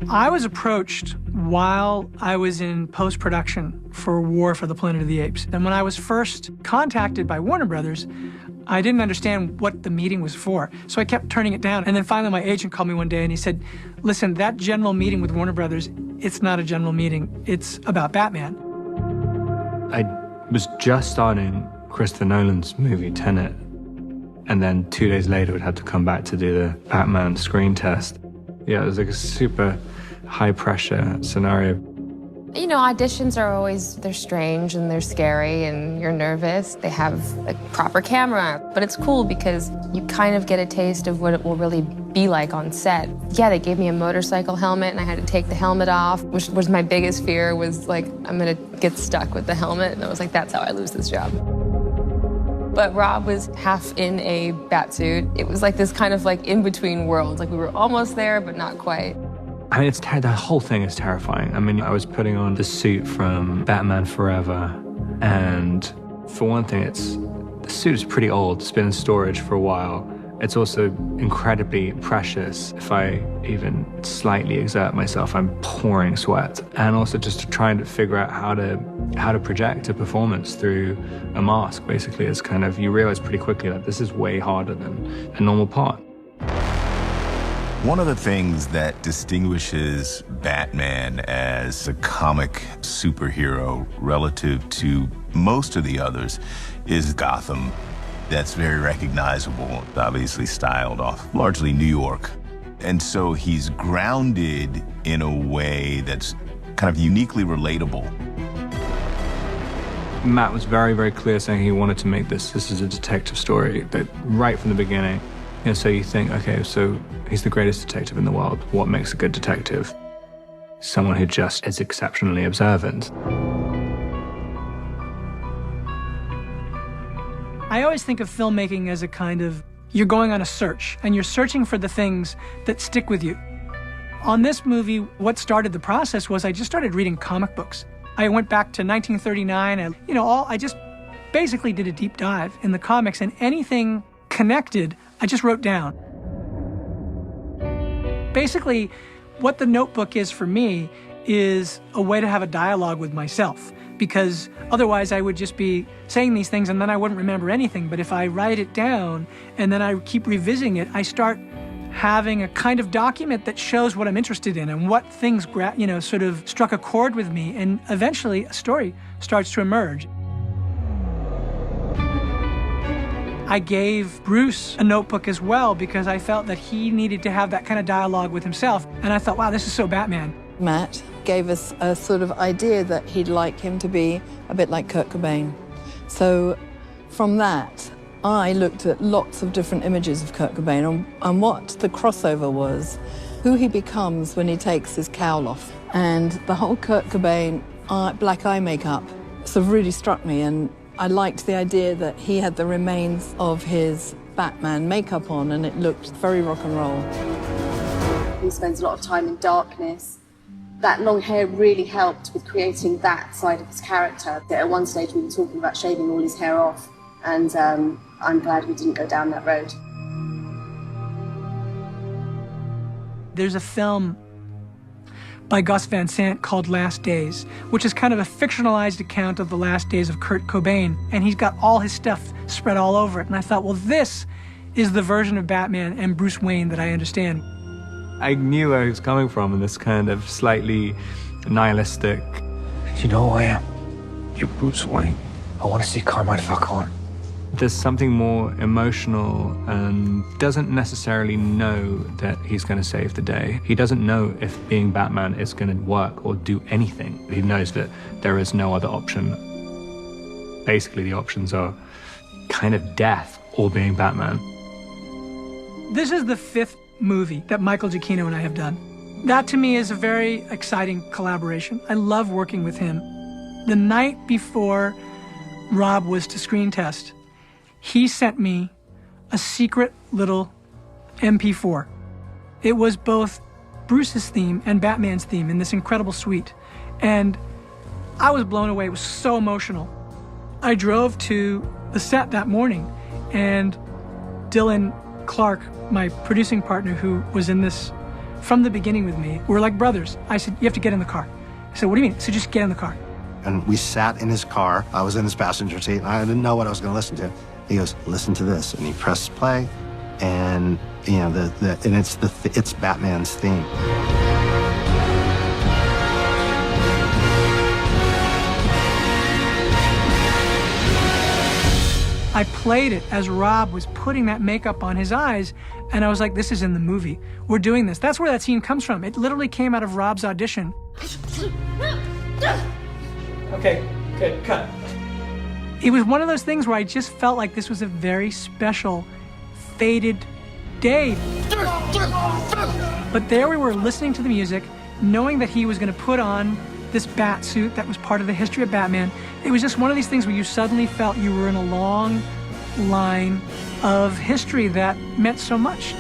I was approached while I was in post-production for War for the Planet of the Apes. And when I was first contacted by Warner Brothers, I didn't understand what the meeting was for. So I kept turning it down. And then finally my agent called me one day and he said, listen, that general meeting with Warner Brothers, it's not a general meeting. It's about Batman. I was just starting Christopher Nolan's movie, Tenet. And then 2 days later, would have to come back to do the Batman screen test. Yeah, it was like a super high-pressure scenario. You know, auditions are always, they're strange and they're scary and you're nervous. They have a proper camera, but it's cool because you kind of get a taste of what it will really be like on set. Yeah, they gave me a motorcycle helmet and I had to take the helmet off, which was my biggest fear, was like, I'm gonna get stuck with the helmet. And I was like, that's how I lose this job. But Rob was half in a bat suit. It was like this kind of like in-between worlds. Like we were almost there, but not quite. I mean, the whole thing is terrifying. I mean, I was putting on the suit from Batman Forever, and for one thing, the suit is pretty old. It's been in storage for a while. It's also incredibly precious. If I even slightly exert myself, I'm pouring sweat. And also just to try and figure out how to project a performance through a mask, basically. It's kind of, you realize pretty quickly that this is way harder than a normal part. One of the things that distinguishes Batman as a comic superhero relative to most of the others is Gotham. That's very recognizable, obviously styled off largely New York. And so he's grounded in a way that's kind of uniquely relatable. Matt was very, very clear saying he wanted to make this is a detective story, that right from the beginning. And so you think, okay, so he's the greatest detective in the world. What makes a good detective? Someone who just is exceptionally observant. I always think of filmmaking as a kind of, you're going on a search, and you're searching for the things that stick with you. On this movie, what started the process was I just started reading comic books. I went back to 1939, and I just basically did a deep dive in the comics, and anything connected, I just wrote down. Basically, what the notebook is for me is a way to have a dialogue with myself, because otherwise I would just be saying these things and then I wouldn't remember anything. But if I write it down and then I keep revisiting it, I start having a kind of document that shows what I'm interested in and what things, sort of struck a chord with me, and eventually a story starts to emerge. I gave Bruce a notebook as well because I felt that he needed to have that kind of dialogue with himself. And I thought, wow, this is so Batman. Matt gave us a sort of idea that he'd like him to be a bit like Kurt Cobain. So from that, I looked at lots of different images of Kurt Cobain and what the crossover was, who he becomes when he takes his cowl off. And the whole Kurt Cobain black eye makeup sort of really struck me, and I liked the idea that he had the remains of his Batman makeup on, and it looked very rock and roll. He spends a lot of time in darkness. That long hair really helped with creating that side of his character. At one stage we were talking about shaving all his hair off, and I'm glad we didn't go down that road. There's a film by Gus Van Sant called Last Days, which is kind of a fictionalized account of the last days of Kurt Cobain, and he's got all his stuff spread all over it. And I thought, well, this is the version of Batman and Bruce Wayne that I understand. I knew where he was coming from in this kind of slightly nihilistic... You know who I am? You're Bruce Wayne. I want to see Carmine Falcone. There's something more emotional, and doesn't necessarily know that he's going to save the day. He doesn't know if being Batman is going to work or do anything. He knows that there is no other option. Basically, the options are kind of death or being Batman. This is the 5th movie that Michael Giacchino and I have done. That to me is a very exciting collaboration. I love working with him. The night before Rob was to screen test, he sent me a secret little MP4. It was both Bruce's theme and Batman's theme in this incredible suite. And I was blown away. It was so emotional. I drove to the set that morning, and Dylan Clark, my producing partner who was in this from the beginning with me, we're like brothers. I said, you have to get in the car. I said, what do you mean? So just get in the car. And we sat in his car. I was in his passenger seat, and I didn't know what I was going to listen to. He goes, listen to this. And he pressed play, and, you know, it's Batman's theme. I played it as Rob was putting that makeup on his eyes, and I was like, this is in the movie. We're doing this. That's where that scene comes from. It literally came out of Rob's audition. Okay, good, cut. It was one of those things where I just felt like this was a very special, fated day. But there we were listening to the music, knowing that he was going to put on this bat suit that was part of the history of Batman. It was just one of these things where you suddenly felt you were in a long line of history that meant so much.